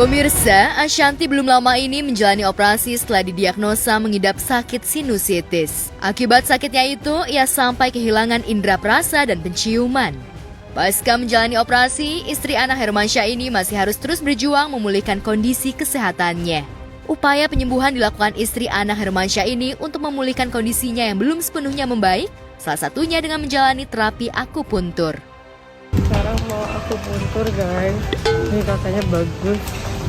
Pemirsa, Ashanti belum lama ini menjalani operasi setelah didiagnosa mengidap sakit sinusitis. Akibat sakitnya itu, ia sampai kehilangan indera perasa dan penciuman. Pasca menjalani operasi, istri Anang Hermansyah ini masih harus terus berjuang memulihkan kondisi kesehatannya. Upaya penyembuhan dilakukan istri Anang Hermansyah ini untuk memulihkan kondisinya yang belum sepenuhnya membaik, salah satunya dengan menjalani terapi akupuntur. Sekarang mau akupuntur guys, ini katanya bagus,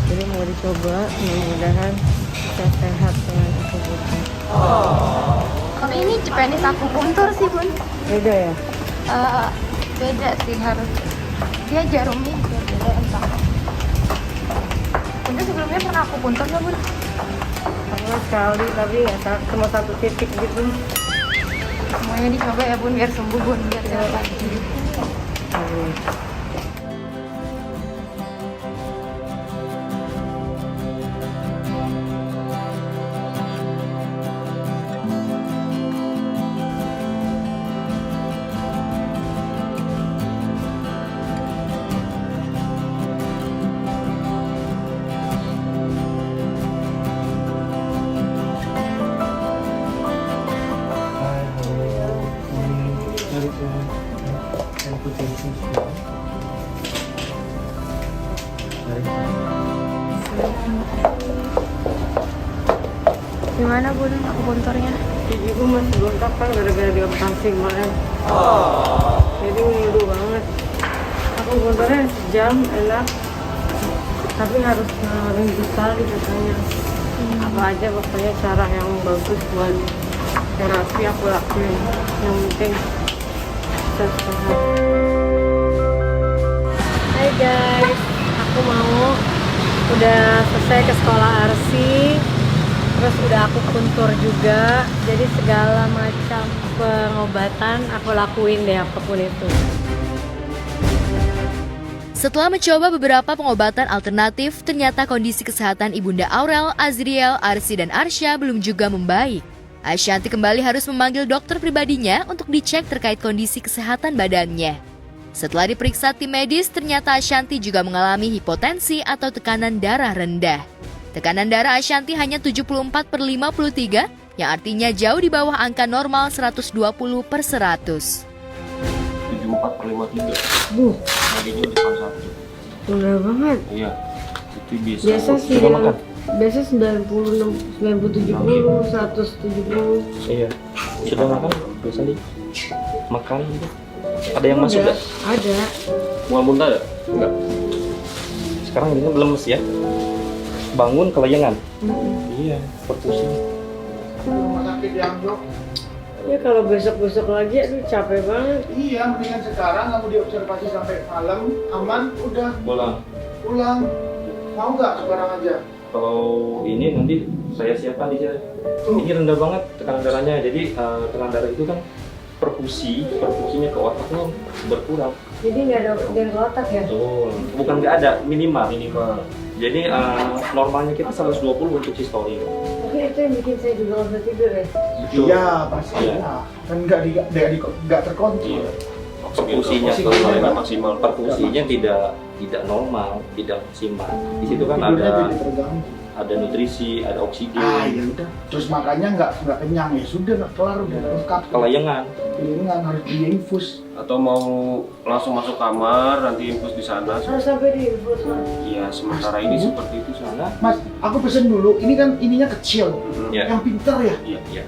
jadi mau dicoba, mudah-mudahan bisa sehat dengan akupuntur. Kalau ini Japanese akupuntur sih bun. Beda ya? Beda sih harus. Dia jarumnya juga beda entah. Bunda sebelumnya pernah akupuntur nggak bun? Pernah sekali, tapi ya cuma satu titik gitu. Semuanya dicoba ya bun biar sembuh bun, biar sehat lagi. Gimana bun akupunturnya? Gigi gue masih bengkak kan gara-gara dioperasi kemarin. Jadi ngilu banget. Akupunturnya sejam enak, tapi harus minggu sekali katanya. Apa aja pokoknya cara yang bagus buat terapi aku lakuin. Yang penting bisa sehat. Hai guys, aku udah selesai ke sekolah arsi. Terus udah akupuntur juga, jadi segala macam pengobatan aku lakuin deh apapun itu. Setelah mencoba beberapa pengobatan alternatif, ternyata kondisi kesehatan Ibunda Aurel, Azriel, Arsi, dan Arsya belum juga membaik. Ashanti kembali harus memanggil dokter pribadinya untuk dicek terkait kondisi kesehatan badannya. Setelah diperiksa tim medis, ternyata Ashanti juga mengalami hipotensi atau tekanan darah rendah. Tekanan darah Ashanti hanya 74/53, yang artinya jauh di bawah angka normal 120/100. 74/53. Maginya di depan 1. Udah banget. Iya. Itu bisa. Biasa sih Coba makan. biasa 90, 70, 170. Iya. Sudah makan? Biasa nih. Makan gitu. Ada yang masuk enggak? Ada. Mual-muntah ya? Enggak. Sekarang ini belum lemes ya? Bangun kelayangan. Iya, perpusing. Rumah sakit yang dok. Ya kalau besok-besok lagi aduh capek banget. Iya, mendingan sekarang kamu diobservasi sampai malam, aman, udah pulang. Mau nggak sekarang aja? Kalau ini nanti saya siapkan di sini. Ini rendah banget tekanan darahnya. Jadi tekanan darah itu kan perfusinya ke otaknya berkurang. Jadi nggak ada oksigen ke otak ya? Oh, bukan nggak ada, minimal. Jadi normalnya kita 120 untuk sistoli. Mungkin itu yang bikin saya juga nggak bisa tidur ya? Iya, pasti ya. Kan nggak terkontrol. Iya. Perfusinya kalau maksimal, perfusinya tidak normal, tidak maksimal. Di situ kan ada nutrisi, ada oksigen. Ya udah. Terus makanya nggak kenyang ya sudah nggak kelar udah lengkap. Kelayangan Harus diinfus. Atau mau langsung masuk kamar nanti infus di sana. Harus sampai di infus Mas. Iya, sementara ini seperti itu sana. Mas, aku pesen dulu. Ini kan ininya kecil. Ya. Yang pintar ya. Iya.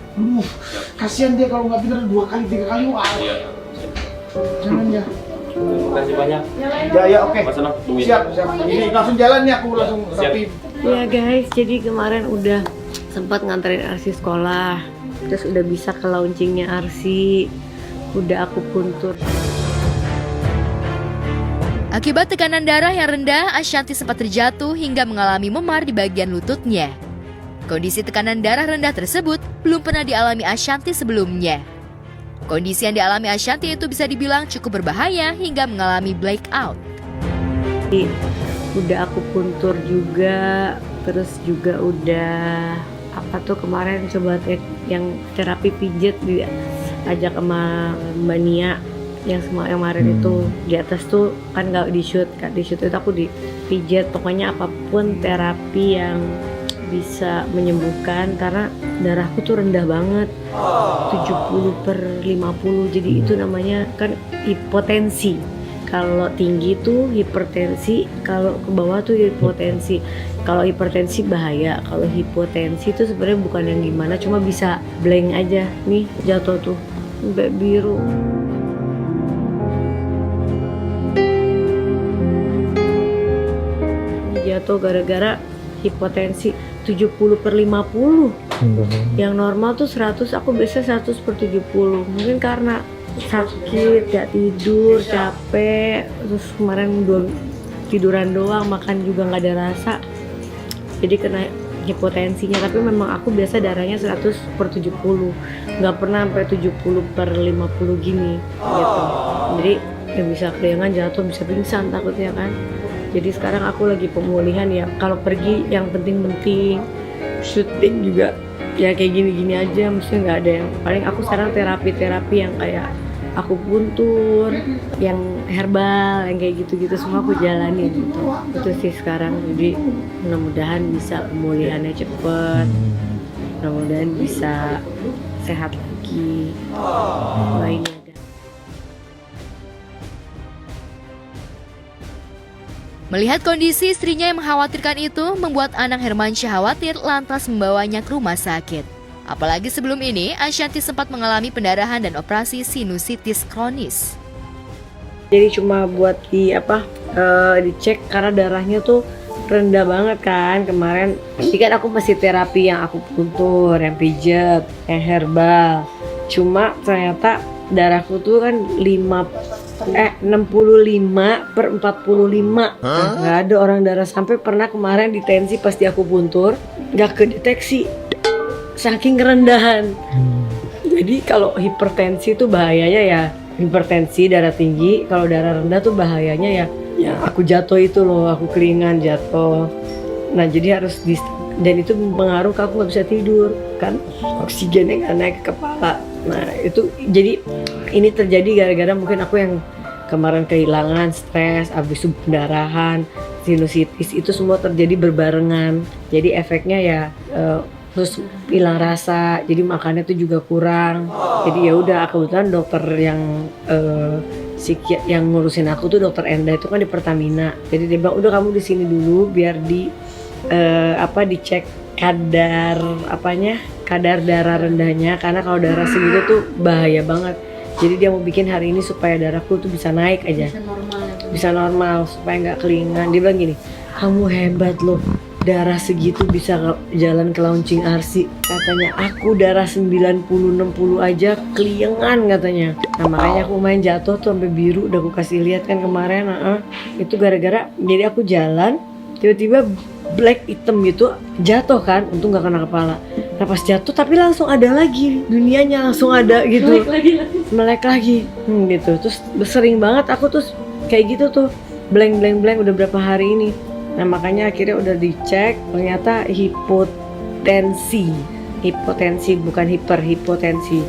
Kasihan dia kalau nggak pintar 2 kali 3 kali. Wah. Iya. Jangan ya. Terima kasih banyak. Ya oke. Mas Anang, tungguin. Siap. Ini langsung jalan nih aku langsung Siap. rapi. Ya guys, jadi kemarin udah sempat nganterin Arsi sekolah. Terus udah bisa ke launchingnya Arsi. Udah akupuntur. Akibat tekanan darah yang rendah, Ashanti sempat terjatuh hingga mengalami memar di bagian lututnya. Kondisi tekanan darah rendah tersebut belum pernah dialami Ashanti sebelumnya. Kondisi yang dialami Ashanti itu bisa dibilang cukup berbahaya hingga mengalami blackout. Udah akupuntur juga, terus juga udah kemarin coba yang terapi pijet diajak sama Mbak Nia yang kemarin itu di atas tuh kan nggak di shoot itu aku dipijet, pokoknya pun terapi yang bisa menyembuhkan karena darahku tuh rendah banget, 70/50, jadi itu namanya kan hipotensi. Kalau tinggi tuh hipertensi, kalau ke bawah tuh hipotensi. Kalau hipertensi bahaya, kalau hipotensi itu sebenarnya bukan yang gimana, cuma bisa blank aja. Nih jatuh tuh sampai biru. Jatuh gara-gara hipotensi 70/50. Yang normal tuh 100, aku biasa 100/70. Mungkin karena sakit, gak tidur, capek, terus kemarin tiduran doang, makan juga nggak ada rasa, jadi kena hipotensinya. Tapi memang aku biasa darahnya 100/70, nggak pernah sampai 70/50 gini gitu. Jadi ya bisa kelayangan jatuh, bisa pingsan takutnya kan. Jadi sekarang aku lagi pemulihan ya. Kalau pergi yang penting-penting, syuting juga ya kayak gini-gini aja, mesti nggak ada yang. Paling aku sekarang terapi yang kayak aku puntur, yang herbal, yang kayak gitu-gitu semua aku jalani gitu. Itu sih sekarang. Jadi mudah-mudahan bisa pemulihannya cepet, mudah-mudahan bisa sehat lagi. Lainnya. Melihat kondisi istrinya yang mengkhawatirkan itu, membuat Anang Hermansyah khawatir lantas membawanya ke rumah sakit. Apalagi sebelum ini, Ashanti sempat mengalami pendarahan dan operasi sinusitis kronis. Jadi cuma buat dicek karena darahnya tuh rendah banget kan kemarin. Jadi kan aku masih terapi yang aku puntur, yang pijet, yang herbal. Cuma ternyata darahku tuh kan 65/45. Nggak ada orang darah, sampai pernah kemarin di tensi pas aku puntur nggak kedeteksi saking kerendahan. Jadi kalau hipertensi itu bahayanya ya hipertensi darah tinggi, kalau darah rendah tuh bahayanya ya aku jatuh itu loh, aku kelingan jatuh. Nah jadi harus dan itu mempengaruhi ke aku nggak bisa tidur kan, oksigennya nggak naik ke kepala. Nah itu jadi ini terjadi gara-gara mungkin aku yang kemarin kehilangan, stres, habis itu pendarahan, sinusitis, itu semua terjadi berbarengan. Jadi efeknya ya terus hilang rasa, jadi makannya tuh juga kurang. Jadi ya udah, kebetulan dokter yang yang ngurusin aku tuh dokter Enda itu kan di Pertamina. Jadi dia bilang udah kamu di sini dulu biar dicek kadar darah rendahnya, karena kalau darah segitu tuh bahaya banget. Jadi dia mau bikin hari ini supaya darahku tuh bisa naik aja, bisa normal supaya nggak kelingan. Dia bilang gini, kamu hebat loh, darah segitu bisa jalan ke launching RC. Katanya aku darah 90-60 aja kelingan katanya. Nah makanya aku main jatuh tuh sampai biru, udah aku kasih lihat kan kemarin. Itu gara-gara jadi aku jalan tiba-tiba black hitam gitu jatuh kan, untung gak kena kepala. Nah pas jatuh tapi langsung ada lagi, dunianya langsung ada gitu, melek lagi gitu. Terus sering banget aku tuh kayak gitu tuh, blank udah berapa hari ini. Nah makanya akhirnya udah dicek, ternyata hipotensi bukan hiperhipotensi.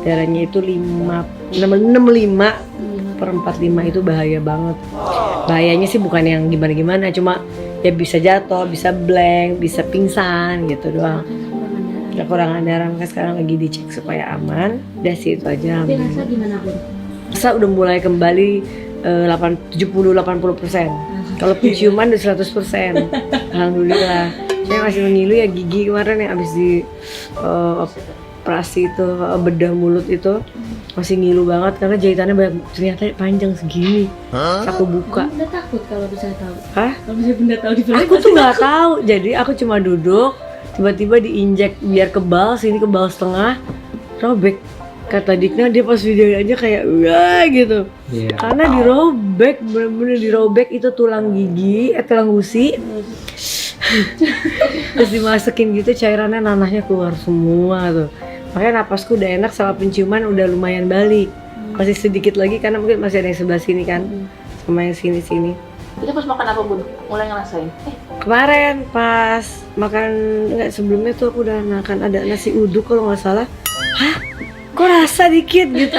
Darahnya itu 65/45 itu bahaya banget. Bahayanya sih bukan yang gimana-gimana, cuma ya bisa jatuh, bisa blank, bisa pingsan gitu doang. Kekurangan darah, makanya sekarang lagi dicek supaya aman. Udah sih itu aja. Tapi rasa gimana Bun? Rasa udah mulai kembali 70-80%. Kalau penciuman udah 100%. Alhamdulillah. Saya masih mengilu ya, gigi kemarin yang abis di operasi itu, bedah mulut itu masih ngilu banget karena jahitannya banyak, ternyata panjang segini. Aku buka. Bunda takut kalau bisa tahu. Hah? Kalau bisa Bunda tahu di Aku tuh nggak tahu. Jadi aku cuma duduk, tiba-tiba diinjek biar kebal, sini kebal setengah, robek. Kata Dikna dia pas video aja kayak wah gitu. Yeah. Karena dirobek, bener-bener dirobek itu tulang gigi, tulang gusi. Terus dimasukin gitu cairannya, nanahnya keluar semua tuh. Makanya napasku udah enak, sama penciuman udah lumayan balik. Masih sedikit lagi karena mungkin masih ada yang sebelah sini kan, sama yang sini-sini. Kita pas makan apa Bun? Mulai ngerasain? Kemarin pas makan, enggak sebelumnya tuh aku udah makan, ada nasi uduk kalau nggak salah. Hah? Kok rasa dikit gitu?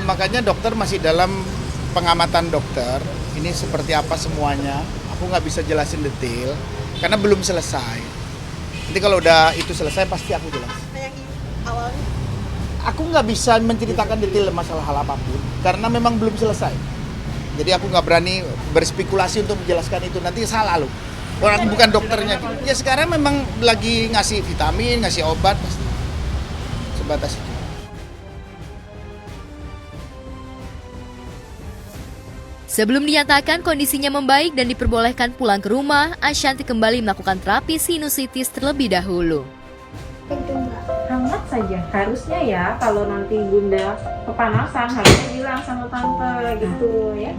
Makanya dokter masih dalam pengamatan dokter. ini seperti apa semuanya. Aku nggak bisa jelasin detail karena belum selesai. Nanti kalau udah itu selesai pasti aku jelas. Aku nggak bisa menceritakan detail masalah hal apapun karena memang belum selesai. Jadi aku nggak berani berspekulasi untuk menjelaskan itu, nanti salah loh. Orang bukan dokternya. Ya sekarang memang lagi ngasih vitamin, ngasih obat pasti. Sebatas itu. Sebelum dinyatakan kondisinya membaik dan diperbolehkan pulang ke rumah, Ashanti kembali melakukan terapi sinusitis terlebih dahulu. Hangat saja. Harusnya ya kalau nanti Bunda kepanasan harusnya bilang sama tante gitu ya.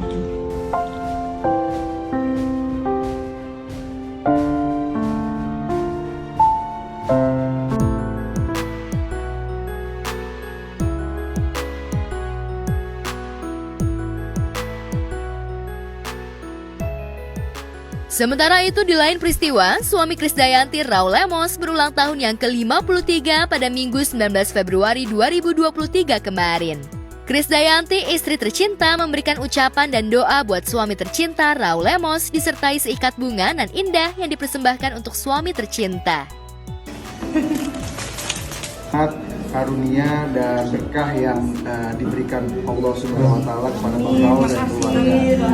Sementara itu di lain peristiwa, suami Krisdayanti Raul Lemos berulang tahun yang ke-53 pada Minggu 19 Februari 2023 kemarin. Krisdayanti, istri tercinta, memberikan ucapan dan doa buat suami tercinta Raul Lemos disertai seikat bunga nan indah yang dipersembahkan untuk suami tercinta. Karunia dan berkah yang diberikan Allah Subhanahu wa taala kepada Bang Raul dan keluarga.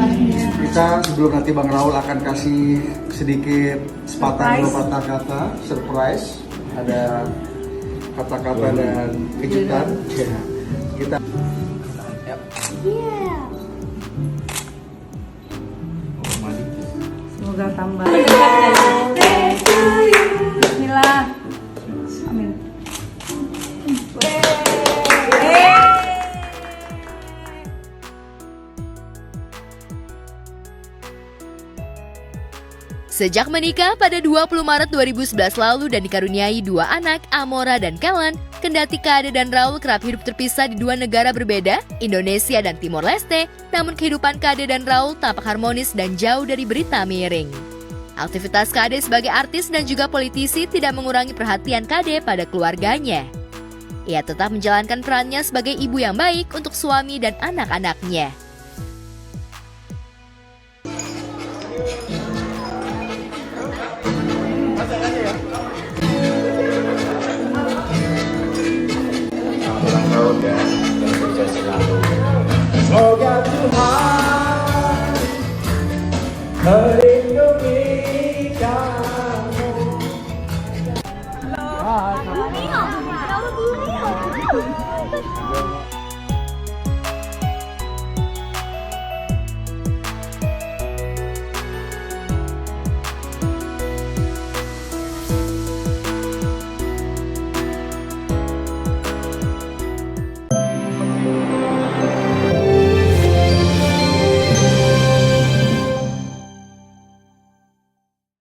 Kita sebelum nanti Bang Raul akan kasih sedikit sepatah dua patah kata surprise, ada kata-kata dan kejutan. Ya. Kita Semoga tambah. Bismillah. Amin. Sejak menikah pada 20 Maret 2011 lalu dan dikaruniai dua anak, Amora dan Kellen, kendati Kade dan Raul kerap hidup terpisah di dua negara berbeda, Indonesia dan Timor Leste, namun kehidupan Kade dan Raul tampak harmonis dan jauh dari berita miring. Aktivitas Kade sebagai artis dan juga politisi tidak mengurangi perhatian Kade pada keluarganya. Ia tetap menjalankan perannya sebagai ibu yang baik untuk suami dan anak-anaknya. Semoga Tuhan melindungi kamu.